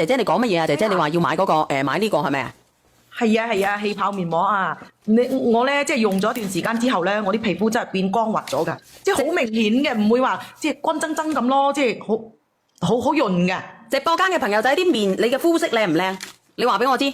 姐姐你講乜嘢啊？姐姐你話要買嗰個買呢個係咪啊？係啊，氣泡面膜啊！我咧即係用咗一段時間之後咧，我啲皮膚真係變光滑咗㗎，即係好明顯嘅，唔會話即係乾爭爭咁咯，即係好潤嘅。直播間嘅朋友仔啲面，你嘅膚色靚唔靚？你話俾我知，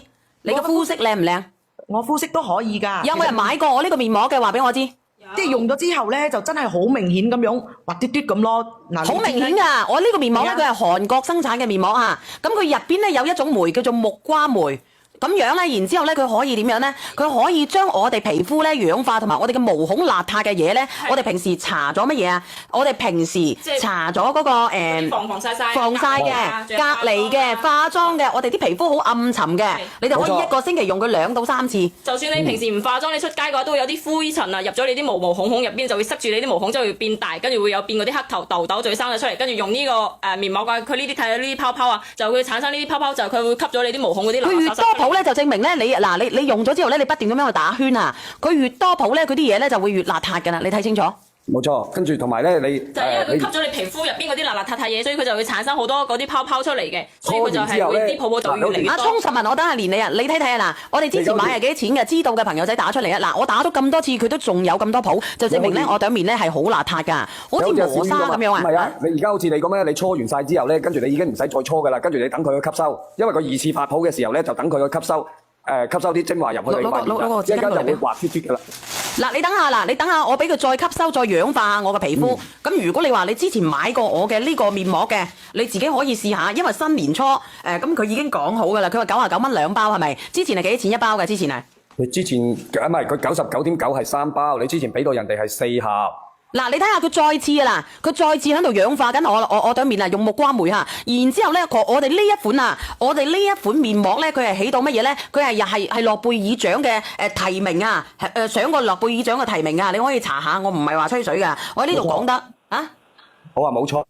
你嘅膚色靚唔靚？我膚色都可以㗎。有冇人買過我呢個面膜嘅？話俾我知。即係用咗之後咧，就真係好明顯咁樣滑嘟嘟咁咯。嗱，好明顯㗎！我呢個面膜咧，佢係韓國生產嘅面膜啊。咁佢入邊咧有一種酶叫做木瓜酶。咁樣咧，然之後咧，佢可以點樣咧？佢可以將我哋皮膚咧氧化，同埋我哋嘅毛孔邋遢嘅嘢咧，我哋平時搽咗乜嘢啊？我哋平時搽咗嗰個防曬嘅、隔離嘅、化妝嘅，我哋啲皮膚好暗沉嘅，你就可以一個星期用佢2到3次。就算你平時唔化妝，你出街嘅話都會有啲灰塵啊，入咗你啲毛孔入邊，就會塞住你啲毛孔，就會變大，跟住會有變嗰啲黑頭痘痘就會生咗出嚟。跟住用呢個面膜嘅，佢呢啲睇到呢啲泡泡啊，就會產生呢啲泡泡，就佢會吸咗你啲毛孔嗰啲垃圾。佢越多泡咧，就證明咧你用咗之後咧，你不斷咁樣去打圈啊。佢越多泡咧，佢啲嘢咧就會越邋遢㗎啦。你睇清楚。冇錯，跟住同埋咧，你就係因為佢吸咗你皮膚入邊嗰啲邋邋遢遢嘢，所以佢就會產生好多嗰啲泡泡出嚟嘅，所以佢就係會啲泡泡就會越嚟越多。阿聰實問我等下連你啊，你睇睇啊嗱，我哋之前買係幾多錢嘅？知道嘅朋友仔打出嚟啊！嗱，我打咗咁多次，佢都仲有咁多泡，就證明咧我對面咧係好邋遢㗎，好似磨砂咁樣啊！唔係啊，你而家好似你咁咧，你搓完晒之後咧，跟住你已經唔使再搓㗎啦，跟住你等佢去吸收，因為佢2次發泡嘅時候咧，就等佢去吸收。吸收啲精華入去你塊面，一陣就會滑脱脱㗎啦。嗱，你等下，我俾佢再吸收、再氧化我嘅皮膚。咁如果你話你之前買過我嘅呢個面膜嘅，你自己可以試下，因為新年初咁佢已經講好㗎啦。佢話99蚊2包係咪？之前係幾多錢一包嘅？之前係？你之前唔係佢99.9係3包，你之前俾到人哋係4盒。嗱，你睇下佢再次啊嗱，佢再次喺度氧化緊我對面啊，用木瓜酶嚇，然之後咧，我哋呢一款啊，我哋呢一款面膜咧，佢係起到乜嘢咧？佢係諾貝爾獎嘅提名啊，上過諾貝爾獎嘅提名啊，你可以查下，我唔係話吹水㗎，我喺呢度講得啊。我話冇錯。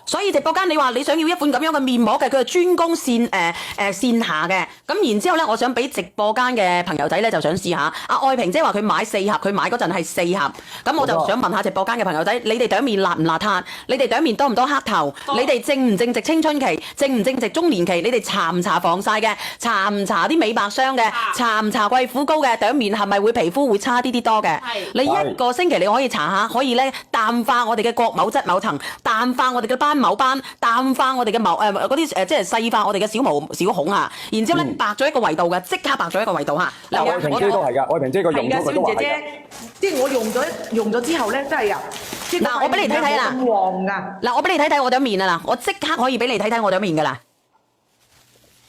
所以直播間你話你想要一款咁樣嘅面膜嘅，佢係專攻線下嘅。咁然之後咧，我想俾直播間嘅朋友仔咧就想試下。阿愛萍姐話佢買4盒，佢買嗰陣係4盒。咁我就想問下直播間嘅朋友仔，你哋兩面邋唔邋遢？你哋兩面多唔多黑頭？你哋正唔正值青春期？正唔正值中年期？你哋搽唔搽防曬嘅？搽唔搽啲美白霜嘅？搽唔搽貴婦膏嘅？兩面係咪會皮膚會差啲多嘅？你一個星期你可以搽下，可以咧淡化我哋嘅角膜質某層，淡化我哋嘅斑某斑，淡化我哋嘅嗰啲即係細化我哋嘅小毛小孔啊，然之後咧白咗一個維度嘅，即刻白咗一個維度嚇。嗱，愛萍姐都係㗎，愛萍姐個用咗佢都話係㗎。即係我用咗之後咧，真係啊！嗱，我俾你睇睇啦。咁黃㗎。嗱，我俾你睇睇我對面啊嗱，我即刻可以俾你睇睇我對面㗎啦。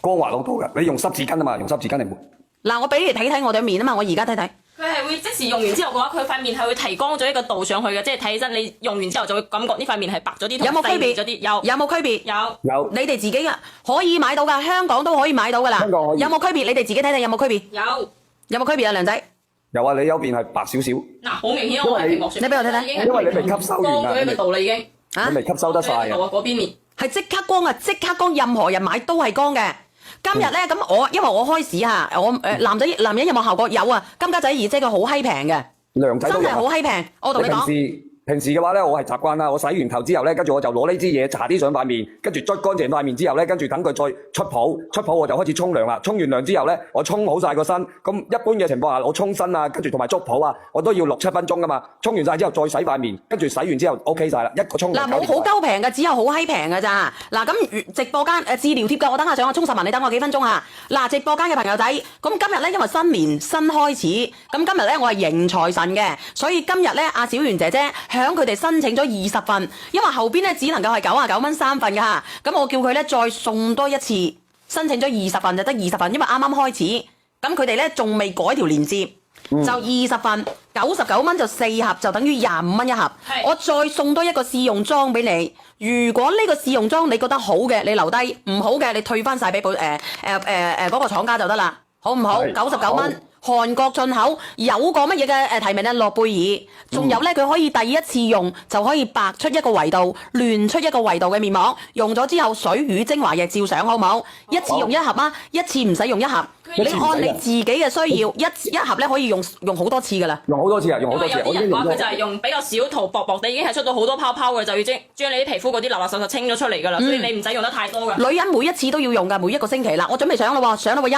光滑好多㗎，你用濕紙巾啊嘛，用濕紙巾嚟抹。嗱，我俾你睇睇我對面啊嘛，我而家睇睇。佢係會即時用完之後嘅話，佢塊面係會提光咗一個度上去嘅，即係睇起身你用完之後就會感覺呢塊面係白咗啲，有冇區別？咗啲有冇區別？有。你哋自己嘅可以買到㗎，香港都可以買到㗎啦。香港可以。有冇區別？你哋自己睇睇有冇區別？有冇區別啊，梁仔？有啊，你有邊係白少少。嗱，好明顯我喺屏幕上。你俾我睇睇。因為你未吸收完啊。光咗一個度啦已經。你未吸收得晒啊。嗰邊面。係即刻光啊！即刻光，任何人買都係光嘅。今日咧咁因為我開始嚇，男人有冇效果？有啊！金家仔二姐佢好閪平嘅，梁仔都有。真係好閪平。我同你講。平時嘅話咧，我係習慣啦。我洗完頭之後咧，跟住我就攞呢支嘢搽啲上塊面，跟住捽乾淨塊面之後咧，跟住等佢再出泡，我就開始沖涼啦。沖完涼之後咧，我沖好晒個身。咁一般嘅情況下，我沖身啊，跟住同埋捽泡啊，我都要6-7分鐘噶嘛。沖完晒之後再洗塊面，跟住洗完之後 OK 晒啦，一個沖涼。嗱，冇好鳩平嘅，只有好閪平嘅咋。嗱，咁直播間治療貼嘅，我等下上我充實文，你等我幾分鐘嚇。嗱，直播間嘅朋友仔，咁今日咧因為新年新開始，咁今日咧我係迎財神嘅，所以今日咧阿小圓姐姐響佢哋申請咗20份，因為後邊咧只能夠係99蚊3份㗎嚇，咁我叫佢咧再送多一次，申請咗20份就得20份，因為啱啱開始，咁佢哋咧仲未改條鏈接，就20份99蚊就4盒，就等於25蚊一盒。我再送多一個試用裝俾你，如果呢個試用裝你覺得好嘅，你留低；唔好嘅，你退翻晒俾嗰個廠家就得啦，好唔好？99蚊。韓國進口，有個乜嘢嘅提名咧？諾貝爾，仲有咧佢可以第一次用就可以白出一個維度，亂出一個維度嘅面膜，用咗之後水乳精華液照上好冇？一次用一盒啊，一次唔使用一盒，你按你自己嘅需要，一盒咧可以用好多次噶啦。用好多次啊，用好多次。有啲人話佢就係用比較少塗薄薄地，已經係出到好多泡泡嘅，就要將你啲皮膚嗰啲垃垃圾圾清咗出嚟噶啦，所以你唔使用得太多噶。女人每一次都要用噶，每一個星期啦。我準備上啦喎，上啦喎，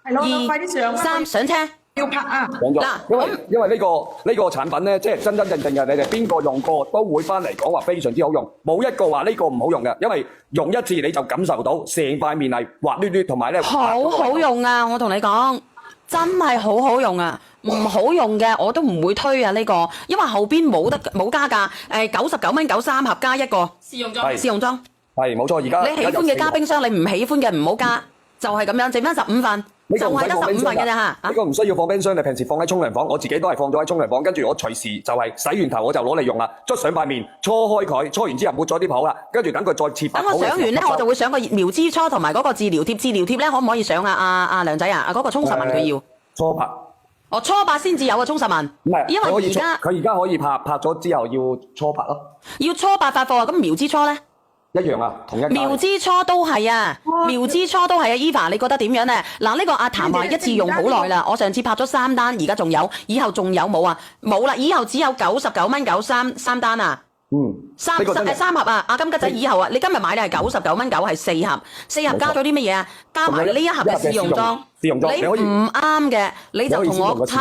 係咯，快啲上啦2、3上車。要拍啊！嗱，因為呢個產品咧，即係真真正正嘅，你哋邊個用過都會翻嚟講話非常之好用，冇一個話呢個唔好用嘅，因為用一次你就感受到成塊面係滑捋捋，同埋咧好好用啊！我同你講，真係好好用啊！唔好用嘅我都唔會推啊呢個，因為後邊冇加價，99蚊93盒加一個試用裝。試用裝係冇錯，而家你喜歡嘅加冰箱，你唔喜歡嘅唔好加，就係咁樣，剩翻15份。就係得15份嘅啫嚇，呢個唔需要放冰箱，你平時放喺沖涼房，我自己都係放咗喺沖涼房，跟住我隨時就係洗完頭我就攞嚟用啦，捽上塊面，搓開佢，搓完之後抹咗啲泡啦，跟住等佢再切白。等我上完咧，我就會上個苗之初同埋嗰個治療貼咧，可唔可以上啊？阿梁仔啊，嗰個沖實紋佢要搓白。哦，搓白先至有個沖實紋，唔係，因為佢而家可以拍咗之後要搓白咯。要搓白發貨啊！咁苗之初咧？一樣啊，同一苗之初都係啊，苗之初都係啊 Eva 你覺得點樣咧？嗱，呢個阿譚話一次用好耐啦，我上次拍咗3單，而家仲有，以後仲有冇啊？冇啦，以後只有99蚊93 3單啊。三盒啊，阿金吉仔以後啊，你今日買咧係99蚊9係4盒，4盒加咗啲乜嘢啊？加埋呢一盒嘅試用裝，你唔啱嘅你就同我砌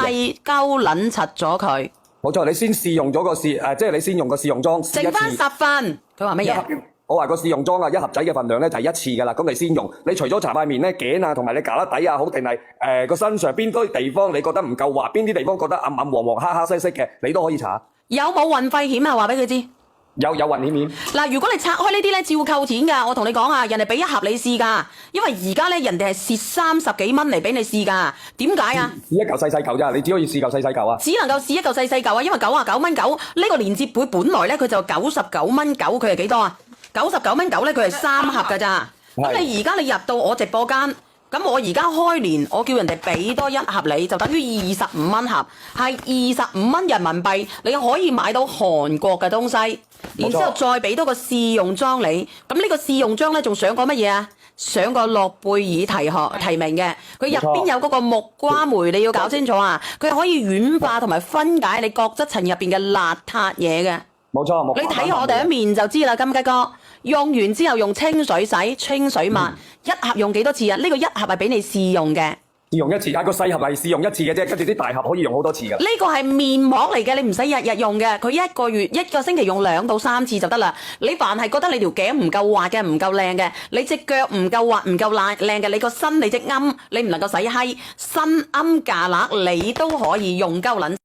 鳩撚柒咗佢。冇錯，你先試用咗個即係你先用個試用裝，剩翻10份。佢話乜嘢？我話個試用裝啊，一盒仔嘅份量咧就係1次噶啦，咁你先用。你除咗搽塊面咧，頸啊同埋你胳肋底啊，好定係個身上邊堆地方你覺得唔夠滑，邊啲地方覺得暗暗黃黃黑黑色色嘅，你都可以搽。有冇運費險啊？話俾佢知。有運險。嗱，如果你拆開呢啲咧，照扣錢㗎。我同你講啊，人哋俾一盒你試㗎，因為而家咧人哋係蝕30幾蚊嚟俾你試㗎。點解啊？試一嚿細嚿咋，你只可以試嚿細嚿啊。只能夠試一嚿細嚿啊，因為99蚊9呢個連接會本來咧佢就99蚊9，佢係幾多啊？99蚊9咧，佢係3盒㗎咋。咁你而家你入到我直播間，咁我而家開年，我叫人哋俾多一盒你，就等於25蚊盒，係25蚊人民幣，你可以買到韓國嘅東西，然之後再俾多個試用裝你。咁呢個試用裝咧，仲上過乜嘢啊？上過諾貝爾提名嘅，佢入邊有嗰個木瓜梅，你要搞清楚啊！佢可以軟化同埋分解你角質層入邊嘅邋遢嘢嘅。冇錯，你睇我哋一面就知啦，金雞哥。用完之後用清水洗、清水抹，一盒用幾多次啊？呢個一盒係俾你試用嘅。試用一次，個細盒係試用一次嘅啫，跟住啲大盒可以用好多次㗎。呢個係面膜嚟嘅，你唔使日日用嘅，佢一個星期用2到3次就得啦。你凡係覺得你條頸唔夠滑嘅、唔夠靚嘅，你隻腳唔夠滑、唔夠靚嘅，你個身你隻啱，你唔能夠洗閪身啱架肋，你都可以用鳩撚。